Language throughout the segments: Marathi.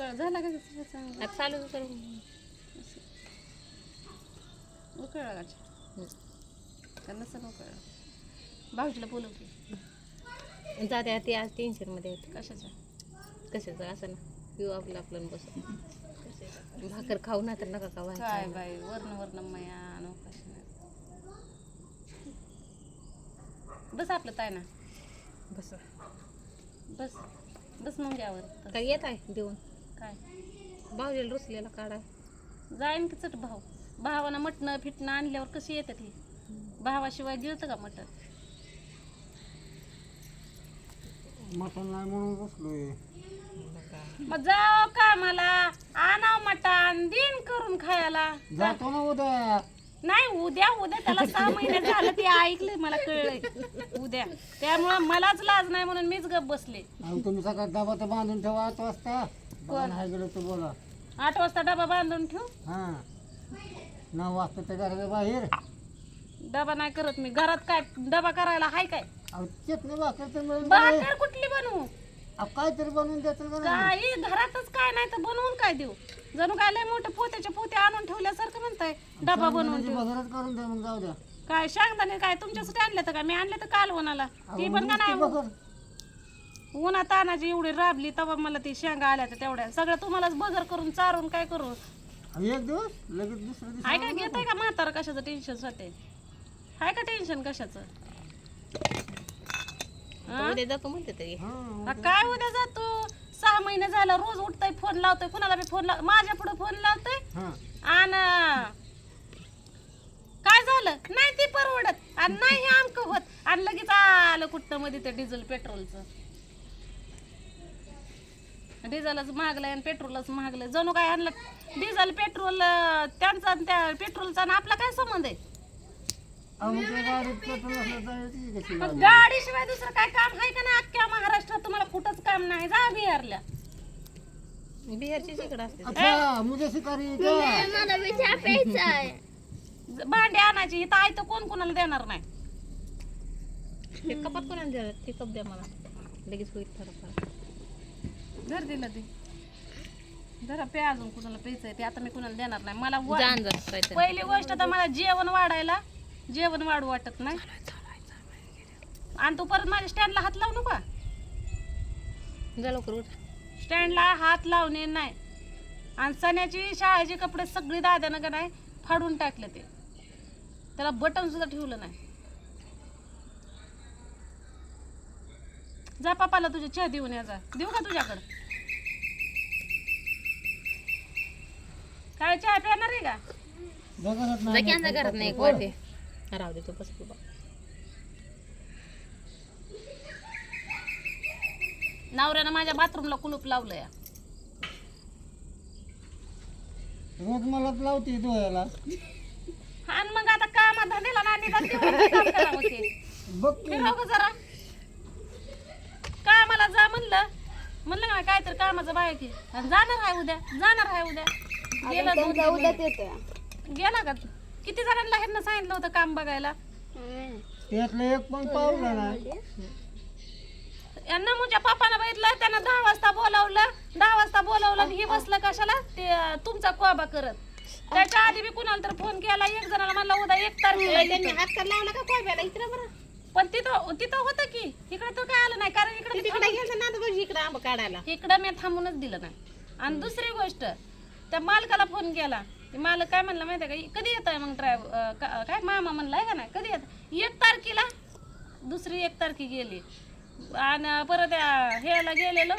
उकळ झाला का सगळं चांगलं? आता चालू कर. उकळला का चहा? का नसेल उकळला? भाऊजीला बोलवते. जाते ते आज टेन्शनमध्ये आहेत. कशाचं? कशाचं असं ना पिऊ आपलं आपलं बस. भाकर खाऊ ना तर नका का काय बाई वर्ण मया आणू कशा बस आपलं ताय ना. बस बस बस मग यावर काय येत आहे देऊन काय भाऊजीला रुसलेला काढा. जाईन की चट भाऊ. भावानं मटणं फिटणं आणल्यावर कशी येतात ही? भावाशिवाय गिळतं का मटण? मटण नाही म्हणून बसलोय. मग जाओ का मला आणाव मटण दिन करून खायला. जातो ना उद्या. नाही उद्या उद्या त्याला 6 महिने झालं ते ऐकलंय मला कळलंय उद्या. त्यामुळं मलाच लाज नाही म्हणून मीच गप बसले. आणि तुम्ही सकाळ डबा तर बांधून ठेवा 8 वाजता. नाही गेलं तर बोला. 8 वाजता डबा बांधून ठेवू. हा 9 वाजता ते घराच्या बाहेर. डबा नाही करत मी घरात. काय डबा करायला हाय काय? अहो चटणी भाकर तर मिळून भाकर कुठली बनवू? काहीतरी बनवून द्यायचं का नाही? काही घरातच काय नाही तर बनवून काय देऊ? जणू काय लय मोठे पोत्याचे पोते आणून ठेवल्यासारखं म्हणताय डबा बनवून ठेवू. बघरच करून द्या मग जाऊ द्या. काय शेंगदाणे काय तुमच्यासाठी आणले तर काय? मी आणले तर काल उन्हाला ती पण का नाही बघर उन्हा तानाची एवढी राबली तेव्हा मला ती शेंगा आल्या तर तेवढ्या सगळं तुम्हालाच बगर करून चारून काय करू? एक दिवस लगेच दुसऱ्या दिवशी हाय काय घेताय का म्हातारा कशाचं टेन्शन स्वतः? हाय का टेन्शन कशाचं? उद्या जातो म्हणते तरी. हा काय उद्या जातो? 6 महिने झालं रोज उठतोय फोन लावतोय कुणाला बी फोन माझ्या पुढे फोन लावतोय. हा आणि काय झालं नाही ती परवडत आणि नाही हे आमकं होत आणि लगेच आलं कुठं मध्ये ते डिझेल पेट्रोलचं. डिझेलच महागलंय आणि पेट्रोलच महागलंय. जणू काय आणलं डिझेल पेट्रोल त्यांचा आणि त्या पेट्रोलचा आणि आपला काय संबंध आहे? अहो मग ते गाडीत पेट्रोल नसलं तर यायची कशी मग गाडी? गाडीशिवाय दुसरं काय काम आहे का ना? अख्ख्या महाराष्ट्रात तुम्हाला कुठंच काम नाही. जा बिहारला. बिहारची इकडं असते. अच्छा मुझे शिकारी क्या? मला बी चहा प्यायचा आहे. भांडे आणायची इथं आहे तर कोण कोणाला देणार नाही. ते कपात कोणाला द्या ते कप द्या मला लगेच होईल थोडंफार. धर दिलं ते जरा पे अजून कुणाला प्यायचंय ते आता मी कुणाला देणार नाही. मला जाण जरा काहीतरी. पहिली गोष्ट तर मला जेवण वाढू वाटत नाही. आणि तू परत माझ्या स्टँडला हात लावू नका. जा लवकर उठ. स्टँडला हात लावणे नाही. आणि सण्याची शाळेचे कपडे सगळी दाद्यानं का नाही फाडून टाकले ते. त्याला बटन सुद्धा ठेवलं नाही. जा पप्पाला तुझ्या चहा देऊन या. जा देऊ का तुझ्याकडं? काय चहा प्याणार आहे का? बघत जा की अंदा घरात नाही एक वाटे. राहू दे तो बस बाबा. नवऱ्यानं माझ्या बाथरूमला कुलूप लावलं या. रोज मला लावते धुवायला. आणि मग आता कामात धंद्याला नाही निघाल तेवढं काम करावं ते. बघ की. फिराव का जरा? कामाला जा म्हणलं ना काहीतरी कामाचं बाय की आणि जाणार आहे उद्या. गेला दोन तीन उद्याच महिने. येतोय. गेला का? किती जणांना ह्यांना सांगितलं होतं काम बघायला? त्यातलं एक पण पावलं ना. यांना मुझ्या पप्पानं बघितलं त्यानं 10 वाजता बोलावलं आणि ही बसलं कशाला ते तुमचा कोबा करत. त्याच्या आधी बी कुणाला तर फोन केला. एक जणाला म्हणला उद्या 1 तारखेला त्यांनी येतो. हात तर लावला का कोयब्याला इकडं बरं. पण तिथं होतं की इकडे तर काय आलं नाही कारण तिकडे इकडे गेलं ना तर इकडं आंबा काढायला. इकडं मी थांबूनच दिलं नाही. आणि दुसरी गोष्ट त्या मालकाला फोन केला. ते मालक काय म्हणला माहिती आहे का? कधी येत आहे मग काय मामा म्हणलाय का नाही कधी येत? 1 तारखेला. दुसरी 1 तारखे गेली आणि परत ह्याला गेलेलो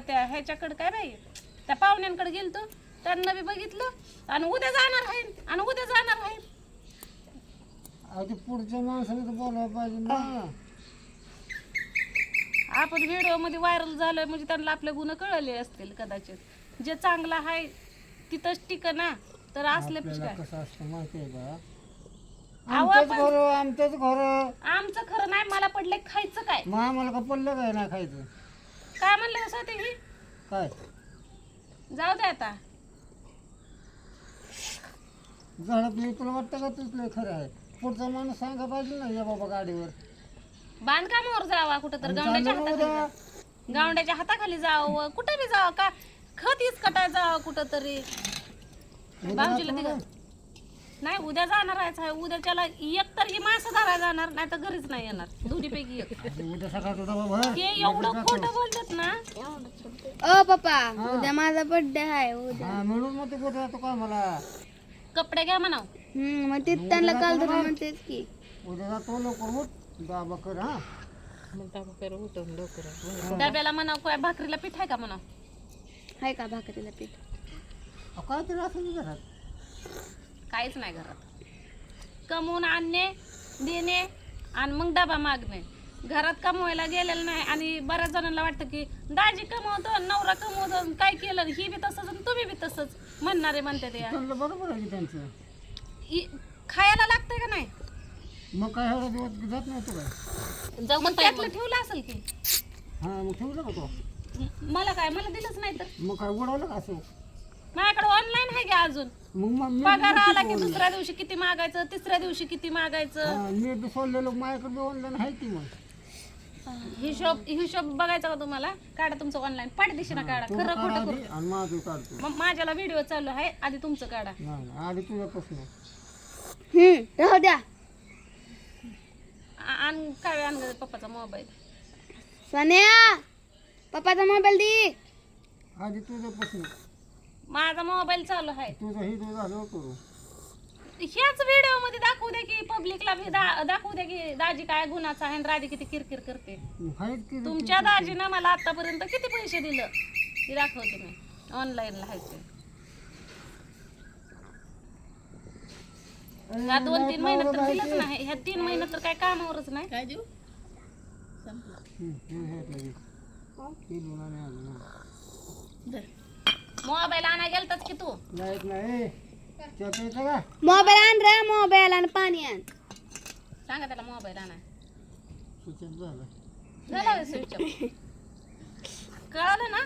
त्या ह्याच्याकडे काय बाई त्या पाहुण्यांकडे गेलतो. त्यांना बी बघितलं आणि उद्या जाणार आहे. अहो ते पुढच्या माणसाने तर बोलायला पाहिजे ना. आपण व्हिडिओ मध्ये व्हायरल झालोय म्हणजे त्यांना आपले गुण कळले असतील कदाचित. जे चांगलं आहे तिथंच टिक ना तर असले आपल्याला कसं असतं माहिती आहे का? अहो, आमचंच घर. आमचं खरं नाही. मला पडले खायचं काय? मग आम्हाला का पडलं काय नाही खायचं? काय म्हणलं असं ते ही? काय जाऊ दे आता. झडपली तुला वाटतं का तुझं लय खरं आहे? पुढचा माणूस सांगा पाहिजे ना या बाबा गाडीवर. बांधकामावर जावा कुठं तर आणि गावड्याच्या चाललं हाताखाली. गावड्याच्या हाताखाली जावं कुठं बी जावं का? खतीच कटायचा कुठं तरी भाऊजीला तिघ नाही उद्या जाणार आहे उद्याच्याला एक तर ही माणसं धरायला जाणार नाही तर घरीच नाही येणार दोन्हीपैकी एक उद्या सकाळचा डबा भर ते एवढं खोटं बोलतात ना ओ पप्पा उद्या माझा बर्थडे आहे उद्या हा म्हणून मग ते कुठे जातो काय मला कपडे घ्या म्हणाव मग ते त्यांना काल तर म्हणतेच की उद्या जातो लवकर उठ डबा कर हा मग टाका कर उठून लवकर डब्याला म्हणाव काय भाकरीला पीठ आहे का म्हणाव आहे का भाकरीला पीठ काहीतरी असं नाही घरात काहीच नाही घरात कमवून आणणे देणे आणि मग डबा मागणे घरात कमवायला गेलेलं नाही आणि बऱ्याच जणांना वाटतं की दाजी कमवतो नवरा कमवतो काय केलं ही बी तसंच आणि तुम्ही बी तसंच म्हणणारे म्हणते ते त्यांना बरोबर आहे की त्यांचं खायला लागतंय का नाही मग काय एवढा दिवस जात नाही तो काय जाऊ मग त्यातलं ठेवलं असेल की हा मग ठेवलं का तो मला दिलंच नाही तर मग काय उडवलं का असं माझ्याकडे ऑनलाईन आहे की अजून मग पगार आला की दुसऱ्या दिवशी किती मागायचं तिसऱ्या दिवशी किती मागायचं मी बी सोडलेलो माझ्याकडे ऑनलाईन आहे की मग हिशोब बघायचा का तुम्हाला काढा तुमचं ऑनलाईन पाठदिशी ना काढा खरं खोटं आधी करू आणि माझं काढतो मग माझ्याला व्हिडिओ चालू आहे आधी तुमचं काढा नाही नाही, आधी तुझ्यापासून राहू द्या आणि काय आण पप्पाचा मोबाईल सोन्या पप्पाचा मोबाईल दे आधी तुझ्यापासून माझा मोबाईल चालू आहे तुझं ही तुझं झालं करू ह्याच व्हिडिओ मध्ये दाखवू द्या की पब्लिकला दाखवू द्या की दाजी काय गुन्हाचा आहे आणि राजी किती किरकिर करते आहेत की तुमच्या दाजीनं मला आतापर्यंत किती पैसे दिलं ते दाखवते मी ऑनलाईनला आहे ते ह्या 2-3 महिन्यात तर दिलंच नाही ह्या 3 महिन्यात तर काय कामावरच नाही काय देऊ मोबाईल आणा गेलताच की तू लाईट नाही चहा प्यायचा का मोबाईल आण रे मोबाईल आणि पाणी आण सांगा त्याला मोबाईल आणा सुचत झालं झालं स्विच कळालं ना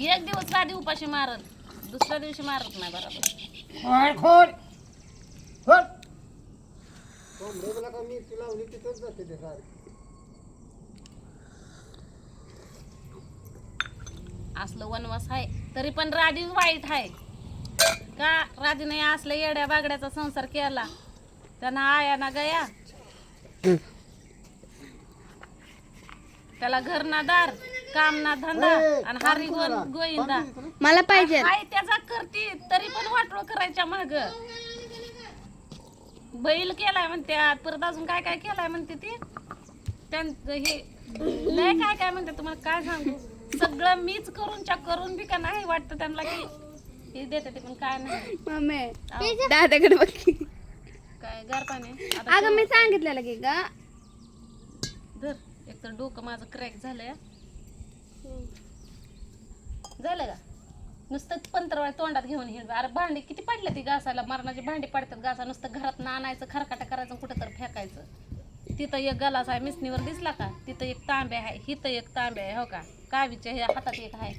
एक दिवस आधी उपाशी मारत दुसऱ्या दिवशी मारत नाही बरोबर खोड खोड कोंबड्याला का मिरची लावली तिथंच जाते ते सारखी असलं वनवास आहे तरी पण राधी वाईट आहे का राधीने असल्या येड्या बागड्याचा संसार केला त्यांना आया ना गया त्याला घर ना दार काम ना धंदा आणि हारी गोविंदा मला पाहिजे आई त्याचा करते तरी पण वाटोळ करायच्या माग बैल केलाय म्हणते परत अजून काय काय केलाय म्हणते ती त्यांचं हे लय काय काय म्हणते तुम्हाला काय सांगू सगळं मीच करून चक करून बी का नाही वाटतं त्यांना की हे देते ते पण काय नाही मम्मी दादाकडे बघ की. काय गार पाणी अगं मी सांगितलेलं की ग धर एक तर डोकं माझं क्रॅक झालंय झालं का नुसतं पंतरवाळ तोंडात घेऊन हिंड अरे भांडी किती पडले ती घासायला मरणाची भांडी पडतात घासा नुसतं घरात आणायचं खरकाटा करायचं कुठं तर फेकायचं तिथं एक गलास आहे मिसनीवर दिसला का तिथं एक तांबे आहे हिथं एक तांबे आहे हो का कावीच्या ह्या हातात एक आहे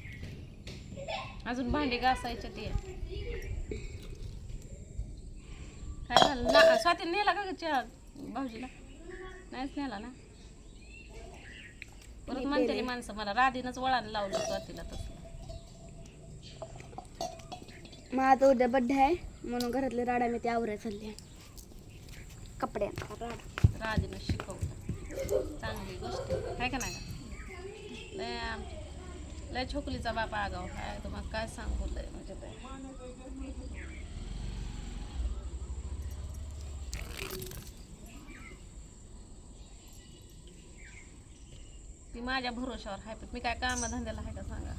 अजून भांडी घासायचे ते काय झालं ना स्वाती नेला का चहा भाऊजीला नाहीच नेला ना परत म्हणते माणसं मला राधीनच वळण लावलं स्वातीला तसं माझा उद्या बड्डे आहे म्हणून घरातले राडा मी ते आवराय चालले कपड्यांचा राडा राधीनं शिकवलं चांगली गोष्ट आहे का नाही लय छोकलीचा बापा आगाव काय तुम्हाला काय सांगू लय म्हणजे ते ती माझ्या भरोशावर आहे पण मी काय कामधंद्याला आहे का सांगा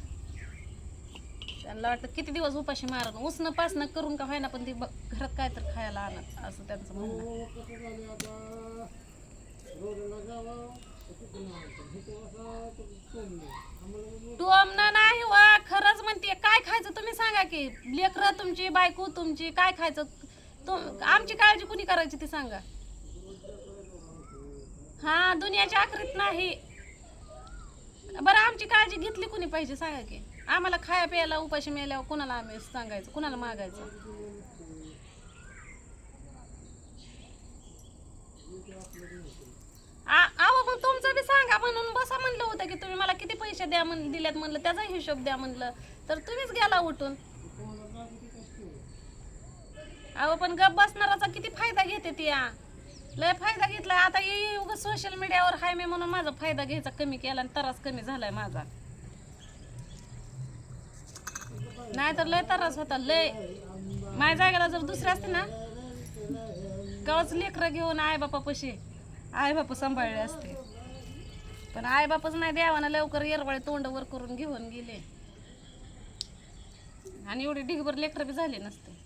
त्यांना वाटतं किती दिवस उपाशी मारण उसणं पासणं करून का व्हायना पण ती घरात काय तर खायला आणत असं त्यांचं म्हणणं टोमणं नाही वा खरंच म्हणते काय खायचं तुम्ही सांगा की लेकरं तुमची बायको तुमची काय खायचं आमची काळजी कुणी करायची ती सांगा हा दुनियाच्या आखरीत नाही बरं आमची काळजी घेतली कुणी पाहिजे सांगा की आम्हाला खाया प्यायला उपाशी मिळाल्यावर कुणाला आम्ही सांगायचं कुणाला मागायचं आहो मग तुमचं बी सांगा म्हणून बसा म्हणलं होतं की तुम्ही मला किती पैसे द्या दिल्यात म्हणलं, त्याचा हिशोब द्या म्हणलं, तर तुम्हीच गेला उठून. अहो पण गप बसणाराचा किती फायदा घेते ती या. लय फायदा घेतलाय. आता ये उगाच सोशल मीडियावर हाय मी म्हणून माझा फायदा घ्यायचा कमी केला आणि त्रास कमी झालाय माझा. नाही तर लय त्रास होता लय. माझ्या जागेला जर दुसरे असते ना, गावच लेकरं घेऊन आई बापापाशी आई बापा सांभाळले असते. पण आई बापच नाही, देवानं लवकर येरवाळे तोंड वर करून घेऊन गेले आणि एवढी ढिगभर लेकरं बी झाले नसते.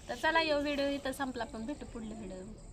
तर चला, यो व्हिडिओ इथं संपला, पण भेटू पुढल्या व्हिडिओ.